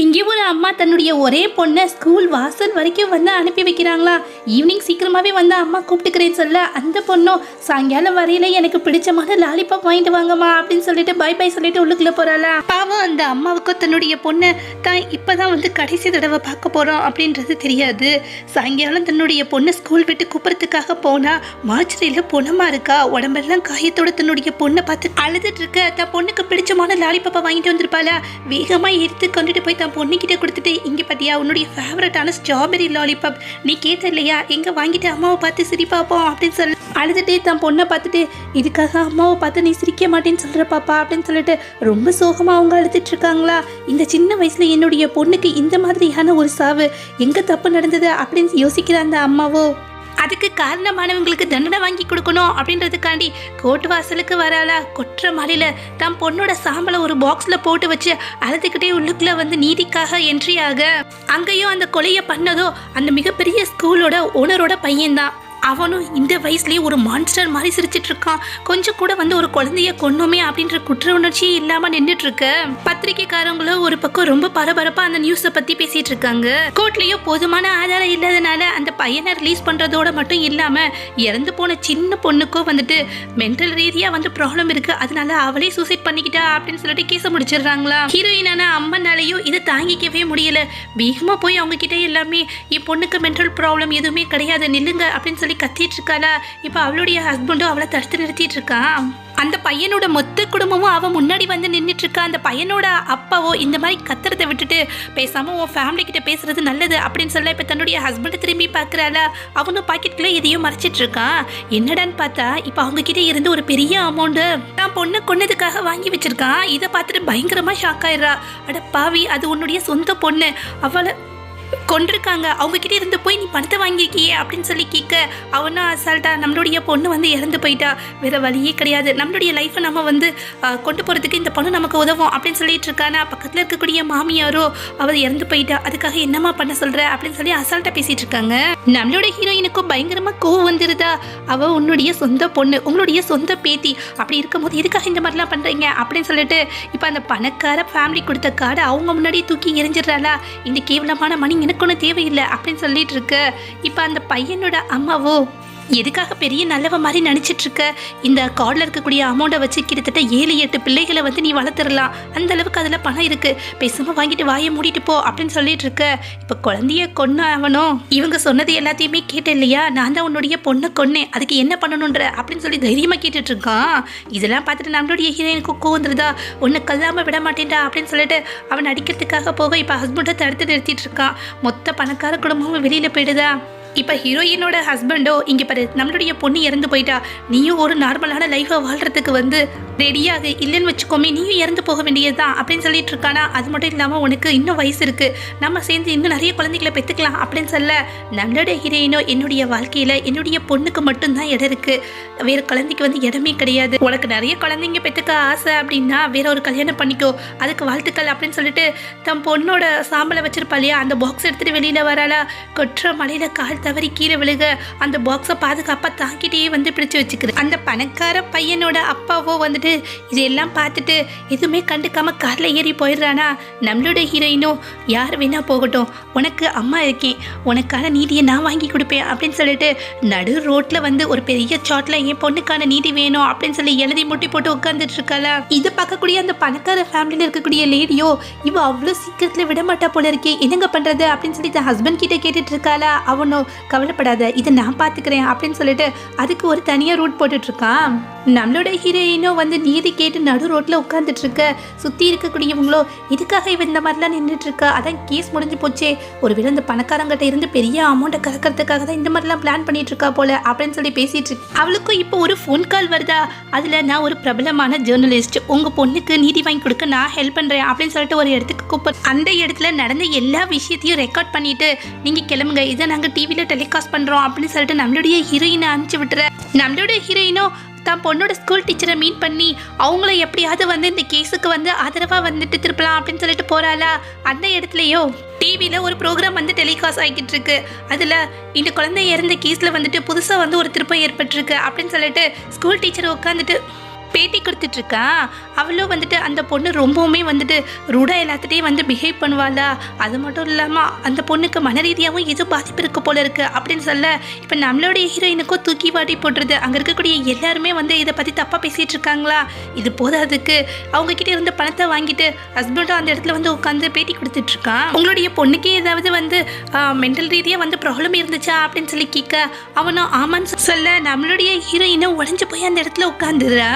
இங்கே ஒரு அம்மா தன்னுடைய ஒரே பொண்ணை ஸ்கூல் வாசல் வரைக்கும் வந்து அனுப்பி வைக்கிறாங்களா. ஈவினிங் சீக்கிரமாகவே வந்து அம்மா கூப்பிட்டுக்கிறேன்னு சொல்ல அந்த பொண்ணும் சாயங்காலம் வரையில எனக்கு பிடிச்சமான லாலிபாப் வாங்கிட்டு வாங்கம்மா அப்படின்னு சொல்லிட்டு பை பை சொல்லிட்டு உள்ளுக்குள்ள போறாளா. பாவம் அந்த அம்மாவுக்கும் தன்னுடைய பொண்ணை தான் இப்பதான் வந்து கடைசி தடவை பார்க்க போறோம் அப்படின்றது தெரியாது. சாயங்காலம் தன்னுடைய பொண்ணை ஸ்கூல் விட்டு கூப்பிட்றதுக்காக போனா மார்ச்சரியில பொண்ணமா இருக்கா, உடம்பெல்லாம் காயத்தோட தன்னுடைய பொண்ணை பார்த்து அழுதுட்டு இருக்க. தன் பொண்ணுக்கு பிடிச்சமான லாலிபாப்பை வாங்கிட்டு வந்திருப்பாளா. வேகமா எடுத்து கொண்டுட்டு போய் தன் பொண்ணுக்கிட்ட கொடுத்துட்டு, இங்க பாத்தியா உன்னுடைய ஃபேவரட்டான ஸ்ட்ராபெரி லாலிபாப், நீ கேட்ட இல்லையா, எங்க வாங்கிட்டு அம்மாவை பார்த்து சிரிப்பாப்போம் அப்படின்னு சொல்லி அழுதுட்டே தன் பொண்ணை பார்த்துட்டு, இதுக்காக அம்மாவை பார்த்து நீ சிரிக்க மாட்டேன்னு சொல்ற பாப்பா அப்படின்னு சொல்லிட்டு ரொம்ப சோகமா அவங்க அழுதுட்டு இருக்காங்களா. இந்த சின்ன வயசுல என்னுடைய பொண்ணுக்கு இந்த மாதிரியான ஒரு சாவு எங்க தப்பு நடந்தது அப்படின்னு யோசிக்கிற அந்த அம்மாவோ அதுக்கு காரணமானவங்களுக்கு தண்டனை வாங்கி கொடுக்கணும் அப்படின்றதுக்காண்டி கோர்ட் வாசலுக்கு வராளா. கொற்ற மலையில தான் பொண்ணோட சாம்பலை ஒரு பாக்ஸ்ல போட்டு வச்சு அழுதுகிட்டே உள்ளுக்குள்ள வந்து நீதிக்காக என்ட்ரி ஆக, அங்கேயும் அந்த கொலையை பண்ணதோ அந்த மிகப்பெரிய ஸ்கூலோட ஓனரோட பையன்தான். அவனும் இந்த வயசுலயே ஒரு மான்ஸ்டர் மாதிரி சிரிச்சிட்டு இருக்கான். கொஞ்சம் கூட வந்து ஒரு குழந்தைய கொன்னோமே அப்படின்ற குற்ற உணர்ச்சியே இல்லாம நின்றுட்டு இருக்க. பத்திரிகைக்காரங்களும் ஒரு பக்கம் ரொம்ப பரபரப்பா அந்த நியூஸை பத்தி பேசிட்டு இருக்காங்க. கோர்ட்லயும் போதுமான ஆதாரம் இல்லாதனால அந்த பையனை ரிலீஸ் பண்றதோட மட்டும் இல்லாம இறந்து போன சின்ன பொண்ணுக்கும் வந்துட்டு மென்டல் ரீதியா வந்து ப்ராப்ளம் இருக்கு, அதனால அவளே சூசைட் பண்ணிக்கிட்டா அப்படின்னு சொல்லிட்டு கேஸை முடிச்சிடுறாங்களா. ஹீரோயினான அம்மனாலையும் இதை தாங்கிக்கவே முடியல. வேகமா போய் அவங்க கிட்ட எல்லாமே என் பொண்ணுக்கு மென்டல் ப்ராப்ளம் எதுவுமே கிடையாது, நில்லுங்க அப்படின்னு சொல்லி கத்திட்டு இருக்காளா. இப்ப அவளுடைய ஹஸ்பண்டும் அவளை தடுத்து நிறுத்திட்டு இருக்கான். அந்த பையனோட மொத்த குடும்பமும் அவன் முன்னாடி வந்து நின்றுட்டு இருக்கா. அந்த பையனோட அப்பாவோ இந்த மாதிரி கத்துறதை விட்டுட்டு பேசாம உன் ஃபேமிலி கிட்ட பேசுறது நல்லது அப்படின்னு சொல்ல இப்ப தன்னுடைய ஹஸ்பண்டை திரும்பி பாக்குறாளா. அவனும் பாக்கெட்டுக்குள்ள எதையும் மறைச்சிட்டு இருக்கான். என்னடான்னு பார்த்தா இப்ப அவங்க கிட்ட இருந்து ஒரு பெரிய அமௌண்ட் தான் பொண்ணு கொன்னதுக்காக வாங்கி வச்சிருக்கான். இதை பார்த்துட்டு பயங்கரமா ஷாக் ஆயிடுறா. அட பாவி, அது உன்னுடைய சொந்த பொண்ணு, அவளை கொண்டிருக்காங்க, அவங்க கிட்ட இருந்து போய் நீ பணத்தை வாங்கிக்கியே அப்படின்னு சொல்லி கேட்க, அவனும் அசால்ட்டா நம்மளுடைய பொண்ணு வந்து இறந்து போயிட்டா, வேற வழியே கிடையாது, நம்மளுடைய லைஃப்பை நம்ம வந்து கொண்டு போறதுக்கு இந்த பொண்ணு நமக்கு உதவும் அப்படின்னு சொல்லிட்டு இருக்கானா. பக்கத்துல இருக்கக்கூடிய மாமியாரோ அவள் இறந்து போயிட்டா, அதுக்காக என்னமா பண்ண சொல்ற அப்படின்னு சொல்லி அசால்ட்டா பேசிட்டு இருக்காங்க. நம்மளோட ஹீரோயினுக்கும் பயங்கரமா கோவம் வந்துருதா. அவ உன்னுடைய சொந்த பொண்ணு, உங்களுடைய சொந்த பேத்தி, அப்படி இருக்கும்போது எதுக்காக இந்த மாதிரிலாம் பண்றீங்க அப்படின்னு சொல்லிட்டு இப்ப அந்த பணக்கார ஃபேமிலி கொடுத்த கார்டை அவங்க முன்னாடியே தூக்கி எரிஞ்சிடறாளா. இந்த கேவலமான மணி எனக்கு ஒன்றும் தேவையில்லை அப்படின்னு சொல்லிட்டு இருக்கு. இப்போ அந்த பையனோட அம்மாவோ எதுக்காக பெரிய நல்லவ மாதிரி நினச்சிட்டு இருக்க, இந்த கார்டில் இருக்கக்கூடிய அமௌண்ட்டை வச்சு கிட்டத்தட்ட 7-8 பிள்ளைகளை வந்து நீ வளர்த்துடலாம், அந்த அளவுக்கு அதில் பணம் இருக்கு, பேசாம வாங்கிட்டு வாயை மூடிட்டு போ அப்படின்னு சொல்லிட்டு இருக்க. இப்போ குழந்தைய கொன்ன அவனும் இவங்க சொன்னது எல்லாத்தையுமே கேட்ட இல்லையா, நான் தான் உன்னுடைய பொண்ணை கொன்னேன், அதுக்கு என்ன பண்ணணுன்ற அப்படின்னு சொல்லி தைரியமாக கேட்டுட்டு இருக்கான். இதெல்லாம் பார்த்துட்டு நம்மளுடைய ஹீரோயினுக்கு கோவந்துருதா. உன்னை கல்லாம விட மாட்டேன்டா அப்படின்னு சொல்லிட்டு அவன் அடிக்கிறதுக்காக போக இப்போ ஹஸ்பண்டை தடுத்து நிறுத்திட்டு இருக்கான். மொத்த பணக்கார குடும்பமும் வெளியில போயிடுதா. இப்போ ஹீரோயினோட ஹஸ்பண்டோ இங்கே பாரு, நம்மளுடைய பொண்ணு இறந்து போயிட்டா, நீயும் ஒரு நார்மலான லைஃபை வாழ்றதுக்கு வந்து ரெடியாக இல்லைன்னு வச்சுக்கோமே, நீயும் இறந்து போக வேண்டியது தான் அப்படின்னு சொல்லிட்டு இருக்கானா. அது மட்டும் இல்லாமல் உனக்கு இன்னும் வயசு இருக்கு, நம்ம சேர்ந்து இன்னும் நிறைய குழந்தைகளை பெற்றுக்கலாம் அப்படின்னு சொல்ல, நம்மளோட ஹீரோயினோ என்னுடைய வாழ்க்கையில் என்னுடைய பொண்ணுக்கு மட்டும்தான் இடம் இருக்கு, வேற குழந்தைக்கு வந்து இடமே கிடையாது, உனக்கு நிறைய குழந்தைங்க பெற்றுக்க ஆசை அப்படின்னா வேற ஒரு கல்யாணம் பண்ணிக்கோ, அதுக்கு வாழ்த்துக்கள் அப்படின்னு சொல்லிட்டு தன் பொண்ணோட சாம்பலை வச்சிருப்பாளையா அந்த பாக்ஸ் எடுத்துட்டு வெளியில வராளா. கொற்ற மலையில கால் தவறி கீழே விழுக அந்த பாக்ஸை பாதுகாப்பா தாங்கிட்டே வந்து பிடிச்சு வச்சுக்கிறது. அந்த பணக்கார பையனோட அப்பாவோ வந்துட்டு இதெல்லாம் பார்த்துட்டு எதுவுமே கண்டுக்காம கார்ல ஏறி போயிடுறானா. நம்மளோட ஹீரோயினோ யார் வேணா போகட்டும், உனக்கு அம்மா இருக்கேன், உனக்கான நீதியை நான் வாங்கி கொடுப்பேன் அப்படின்னு சொல்லிட்டு நடு ரோட்ல வந்து ஒரு பெரிய சாட்ல என் பொண்ணுக்கான நீதி வேணும் அப்படின்னு சொல்லி எழுதி முட்டி போட்டு உட்காந்துட்டு இருக்காளா. இதை பார்க்கக்கூடிய அந்த பணக்கார ஃபேமிலியில இருக்கக்கூடிய லேடியோ இவ அவ்வளோ சீக்கிரத்துல விட மாட்டா போல இருக்கே, என்னங்க பண்றது அப்படின்னு சொல்லி ஹஸ்பண்ட் கிட்ட கேட்டுட்டு இருக்காளா. அவனோ கவலைப்படாத, இதை நான் பார்த்துக்கிறேன் அப்படின்னு சொல்லிட்டு அதுக்கு ஒரு தனியாக ரூட் போட்டுட்டு இருக்கான். நம்மளோட ஹீரோயினோ வந்து நீதி கேட்டு நடு ரோட்ல உட்காந்துட்டு இருக்க. சுற்றி இருக்கக்கூடியவங்களோ இதுக்காக இவன் இந்த மாதிரிலாம் நின்றுட்டு இருக்கா, அதான் கேஸ் முடிஞ்சு போச்சே, ஒருவேளை இந்த பணக்காரங்கிட்ட இருந்து பெரிய அமௌண்ட்டை கறக்கிறதுக்காக தான் இந்த மாதிரிலாம் பிளான் பண்ணிட்டு இருக்கா போல அப்படின்னு சொல்லி பேசிட்டு இருக்கு. அவளுக்கும் இப்போ ஒரு ஃபோன் கால் வருதா. அதில் நான் ஒரு பிரபலமான ஜேர்னலிஸ்ட், உங்கள் பொண்ணுக்கு நீதி வாங்கி கொடுக்க நான் ஹெல்ப் பண்ணுறேன் அப்படின்னு சொல்லிட்டு ஒரு இடத்துக்கு கூப்பிடு. அந்த இடத்துல நடந்த எல்லா விஷயத்தையும் ரெக்கார்ட் பண்ணிட்டு நீங்கள் கிளம்புங்க, இதை நாங்கள் டிவியில் டெலிகாஸ்ட் பண்ணுறோம் அப்படின்னு சொல்லிட்டு நம்மளுடைய ஹீரோயினை அனுப்பிச்சு விட்டுற. நம்மளோட ஹீரோயினோ தான் பொண்ணோட ஸ்கூல் டீச்சரை மீட் பண்ணி அவங்கள எப்படியாவது வந்து இந்த கேஸுக்கு வந்து ஆதரவாக வந்துட்டு திருப்பலாம் அப்படின்னு சொல்லிட்டு போகிறாளா. அந்த இடத்துலையோ டிவியில் ஒரு ப்ரோக்ராம் வந்து டெலிகாஸ்ட் ஆகிக்கிட்டு இருக்கு. அதில் இந்த குழந்தை இறந்த கேஸில் வந்துட்டு புதுசாக வந்து ஒரு திருப்பம் ஏற்பட்டிருக்கு அப்படின்னு சொல்லிட்டு ஸ்கூல் டீச்சர் உட்காந்துட்டு பேட்டி கொடுத்துட்டு இருக்கா. அவளும் வந்துட்டு அந்த பொண்ணு ரொம்பவுமே வந்துட்டு ரூடா எல்லாத்துட்டையும் வந்து பிஹேவ் பண்ணுவாளா. அது மட்டும் இல்லாமல் அந்த பொண்ணுக்கு மன ரீதியாகவும் ஏதோ பாதிப்பு இருக்கு போல இருக்கு அப்படின்னு சொல்ல, இப்போ நம்மளுடைய ஹீரோயினுக்கும் தூக்கி வாட்டி போட்டுருது. அங்கே இருக்கக்கூடிய எல்லாருமே வந்து இதை பற்றி தப்பாக பேசிகிட்டு இருக்காங்களா. இது போதாதுக்கு அவங்க கிட்ட இருந்த பணத்தை வாங்கிட்டு ஹஸ்பண்டும் அந்த இடத்துல வந்து உட்காந்து பேட்டி கொடுத்துட்டு இருக்கான். உங்களுடைய பொண்ணுக்கே ஏதாவது வந்து மென்டல் ரீதியாக வந்து ப்ராப்ளம் இருந்துச்சா அப்படின்னு சொல்லி கேட்க, அவனும் ஆமான்னு சொல்ல நம்மளுடைய ஹீரோயினும் உடஞ்சு போய் அந்த இடத்துல உட்காந்துடுறா.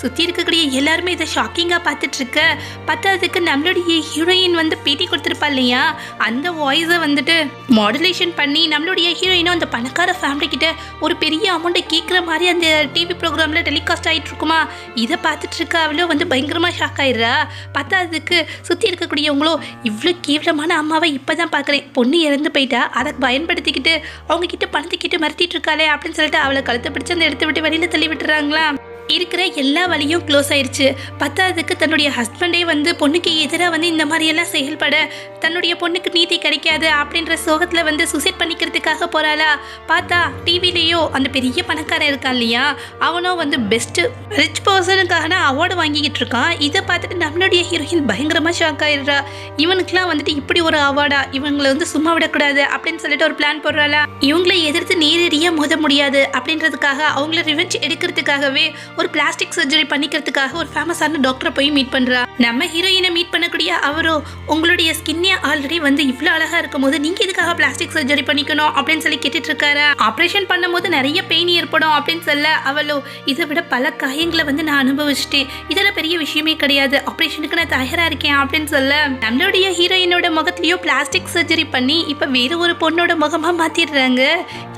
சுற்றி இருக்கக்கூடிய எல்லாருமே இதை ஷாக்கிங்காக பார்த்துட்டு இருக்க. பார்த்ததுக்கு நம்மளுடைய ஹீரோயின் வந்து பேட்டி கொடுத்துருப்பா இல்லையா, அந்த வாய்ஸை வந்துட்டு மாடுலேஷன் பண்ணி நம்மளுடைய ஹீரோயினும் அந்த பணக்கார ஃபேமிலி கிட்ட ஒரு பெரிய அமௌண்ட்டை கேட்குற மாதிரி அந்த டிவி ப்ரோக்ராமில் டெலிகாஸ்ட் ஆகிட்டு இருக்குமா. இதை பார்த்துட்டு இருக்க அவளும் வந்து பயங்கரமாக ஷாக் ஆயிடுறா. பார்த்ததுக்கு சுற்றி இருக்கக்கூடியவங்களோ இவ்வளோ கேவலமான அம்மாவை இப்போ தான் பார்க்குறேன், பொண்ணு இறந்து போயிட்டா அதை பயன்படுத்திக்கிட்டு அவங்க கிட்ட பணத்தை கிட்ட மறுத்திட்டு இருக்காளே அப்படின்னு சொல்லிட்டு அவளை கழுத்தை பிடிச்சி அந்த இடத்த விட்டு வெளியில் தள்ளி விட்டுறாங்களா. இருக்கிற எல்லா வழியும் க்ளோஸ் ஆயிடுச்சு. பத்தாவதுக்கு தன்னுடைய ஹஸ்பண்டே வந்து பொண்ணுக்கு எதிராக வந்து இந்த மாதிரியெல்லாம் செயல்பட தன்னுடைய பொண்ணுக்கு நீதி கிடைக்காது அப்படின்ற சோகத்தில் வந்து சூசைட் பண்ணிக்கிறதுக்காக போகிறாளா. பார்த்தா டிவிலேயோ அந்த பெரிய பணக்காரன் இருக்கான் இல்லையா, அவனும் வந்து பெஸ்ட்டு ரிச் பர்சனுக்கான அவார்டு வாங்கிக்கிட்டு இருக்கான். இதை பார்த்துட்டு நம்மளுடைய ஹீரோயின் பயங்கரமாக ஷாக் ஆயிடுறா. இவனுக்குலாம் வந்துட்டு இப்படி ஒரு அவார்டா, இவங்களை வந்து சும்மா விடக்கூடாது அப்படின்னு சொல்லிட்டு ஒரு பிளான் போடுறாளா. இவங்களை எதிர்த்து நேரடியாக மோத முடியாது அப்படின்றதுக்காக அவங்கள ரிவெஞ்ச் எடுக்கிறதுக்காகவே ஒரு பிளாஸ்டிக் சர்ஜரி பண்ணிக்கிறதுக்காக ஒரு ஃபேமஸான டாக்டரை போய் மீட் பண்ணுறா. நம்ம ஹீரோயினை மீட் பண்ணக்கூடிய அவரோ உங்களுடைய ஸ்கின்னே ஆல்ரெடி வந்து இவ்வளோ அழகாக இருக்கும் போது நீங்கள் எதுக்காக பிளாஸ்டிக் சர்ஜரி பண்ணிக்கணும் அப்படின்னு சொல்லி கேட்டுட்டு இருக்காரு. ஆப்ரேஷன் பண்ணும் போது நிறைய பெயின் ஏற்படும் அப்படின்னு சொல்ல அவளோ இதை விட பல காயங்களை வந்து நான் அனுபவிச்சிட்டேன், இதெல்லாம் பெரிய விஷயமே கிடையாது, ஆப்ரேஷனுக்கு நான் தயாராக இருக்கேன் அப்படின்னு சொல்ல நம்மளுடைய ஹீரோயினோட முகத்திலேயோ பிளாஸ்டிக் சர்ஜரி பண்ணி இப்போ வேறு ஒரு பொண்ணோட முகமாக மாற்றிடுறாங்க.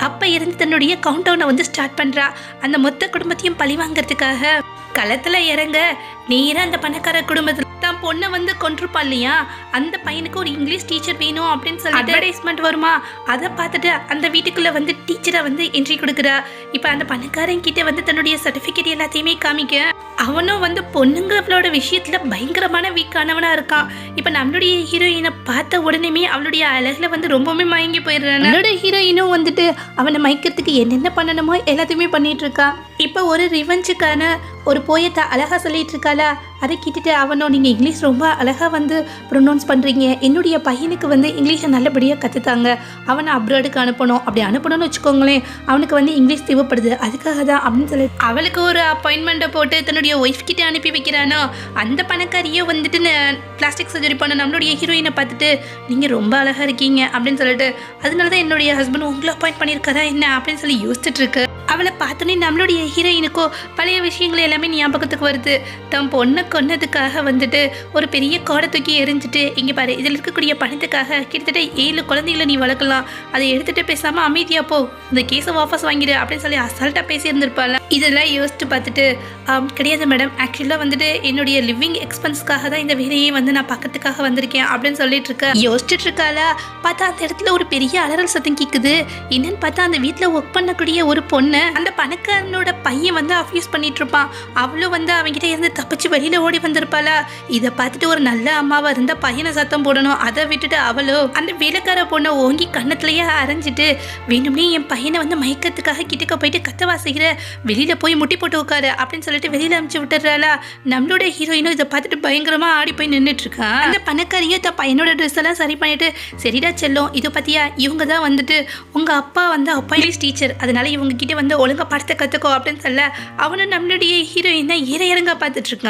அப்போ இருந்து தன்னுடைய கவுண்ட் டவுனை வந்து ஸ்டார்ட் பண்ணுறா. அந்த மொத்த குடும்பத்தையும் பழி வாங்கிறதுக்காக களத்துல இறங்க நேரா அந்த பணக்கார குடும்பத்துல தான் பொண்ணை வந்து கொண்டிருப்பா இல்லையா, அந்த பையனுக்கு ஒரு இங்கிலீஷ் டீச்சர் வேணும் அப்படின்னு சொல்லி அட்வர்டைஸ்மெண்ட் வருமா. அதை பார்த்துட்டு அந்த வீட்டுக்குள்ள வந்து டீச்சரை வந்து என்ட்ரி கொடுக்குறா. இப்போ அந்த பணக்காரன் கிட்ட வந்து தன்னுடைய சர்டிஃபிகேட் எல்லாத்தையுமே காமிக்க அவனும் வந்து பொண்ணுங்களோட விஷயத்துல பயங்கரமான வீக்கானவனா இருக்கான். இப்போ நம்மளுடைய ஹீரோயினை பார்த்த உடனேமே அவளுடைய அழகுல வந்து ரொம்பவுமே மயங்கி போயிடுறான். நம்மளுடைய ஹீரோயினும் வந்துட்டு அவனை மயக்கிறதுக்கு என்னென்ன பண்ணணுமோ எல்லாத்தையுமே பண்ணிட்டு இருக்கா. இப்போ ஒரு ரிவெஞ்சுக்கான ஒரு போயத்தை அழகா சொல்லிட்டு இருக்காளா. அதை கேட்டுட்டு அவனும் நீங்கள் இங்கிலீஷ் ரொம்ப அழகாக வந்து ப்ரொனவுன்ஸ் பண்ணுறீங்க, என்னுடைய பையனுக்கு வந்து இங்கிலீஷை நல்லபடியாக கற்றுத்தாங்க, அவனை அப்ராடுக்கு அனுப்பணும், அப்படி அனுப்பணும்னு வச்சுக்கோங்களேன், அவனுக்கு வந்து இங்கிலீஷ் தேவைப்படுது, அதுக்காக தான் அப்படின்னு சொல்லி அவளுக்கு ஒரு அப்பாயின்மெண்ட்டை போட்டு தன்னுடைய ஒய்ஃப் கிட்டே அனுப்பி வைக்கிறானோ. அந்த பணக்காரியை வந்துட்டு பிளாஸ்டிக் சர்ஜரி பண்ண நம்மளுடைய ஹீரோயினை பார்த்துட்டு நீங்கள் ரொம்ப அழகாக இருக்கீங்க அப்படின்னு சொல்லிட்டு அதனால தான் என்னுடைய ஹஸ்பண்ட் உங்களை அப்பாயிண்ட் பண்ணியிருக்காரா என்ன அப்படின்னு சொல்லி யோசிச்சுட்டு இருக்கு. அவளை பார்த்தோன்னே நம்மளுடைய ஹீரோயினுக்கோ பழைய விஷயங்கள் எல்லாமே ஞாபகத்துக்கு வருது. தன் பொண்ணை கொன்னதுக்காக வந்துட்டு ஒரு பெரிய கோடை தூக்கி எரிஞ்சிட்டு இங்கே பாரு இதில் இருக்கக்கூடிய பணத்துக்காக கிட்டத்தட்ட 7 குழந்தைகளை நீ வளர்க்கலாம், அதை எடுத்துகிட்டு பேசாமல் அமைதியாக போ, இந்த கேஸை வாபஸ் வாங்கிடு அப்படின்னு சொல்லி அசால்ட்டாக பேசியிருந்திருப்பாள். இதெல்லாம் யோசிச்சு பார்த்துட்டு கிடையாது மேடம், ஆக்சுவலாக வந்துட்டு என்னுடைய லிவிங் எக்ஸ்பென்ஸ்க்காக தான் இந்த வேலையை வந்து நான் பார்க்கறதுக்காக வந்திருக்கேன் அப்படின்னு சொல்லிட்டு இருக்க. யோசிச்சுட்டு இருக்காளா. பார்த்தா அந்த இடத்துல ஒரு பெரிய அலறல் சத்தம் கேட்குது. என்னன்னு பார்த்தா அந்த வீட்டில் ஒர்க் பண்ணக்கூடிய ஒரு பொண்ணு அந்த பணக்காரனோட பையன் வந்து அஃபியூஸ் பண்ணிட்டு இருப்பான். அவளும் வந்து அவன்கிட்ட இருந்து தப்பிச்சு வெளியில ஓடி வந்திருப்பாளா. இதை பார்த்துட்டு ஒரு நல்ல அம்மாவா இருந்தா பையனை சத்தம் போடணும், அதை விட்டுட்டு அவளோ அந்த வேலைக்கார பொண்ணை ஓங்கி கண்ணத்துலயே அரைஞ்சிட்டு வேணும்னே என் பையனை வந்து மயக்கத்துக்காக கிட்டக்க போயிட்டு கத்தவா செய்கிற, வெளியில போய் முட்டி போட்டு உட்காரு அப்படின்னு சொல்லிட்டு வெளியில அனுப்பிச்சு விட்டுறாளா. நம்மளோட ஹீரோயினும் இதை பார்த்துட்டு பயங்கரமா ஆடி போய் நின்றுட்டு இருக்கான். அந்த பணக்காரியும் தன் பையனோட ட்ரெஸ் எல்லாம் சரி பண்ணிட்டு சரிடா செல்லும், இதை பத்தியா இவங்க தான் வந்துட்டு உங்க அப்பா வந்து இங்கிலீஷ் டீச்சர், அதனால இவங்க கிட்ட வந்து ஒழுங்கா படத்தை கத்துக்கோ அப்படின்னு சொல்ல அவனும் நம்மளுடைய ஹீரோயின் தான் இறங்க பார்த்துட்டு இருக்கான்.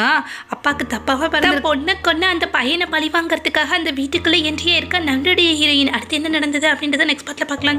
அப்பாவுக்கு தப்பாக பிறந்த பொண்ணை கொண்டு அந்த பையனை பழி வாங்கறதுக்காக அந்த வீட்டுக்குள்ள என்ட்ரியா இருக்க நம்மளுடைய ஹீரோயின். அடுத்து என்ன நடந்தது அப்படின்றத நெக்ஸ்ட் பார்ட்ல பார்க்கலாம்.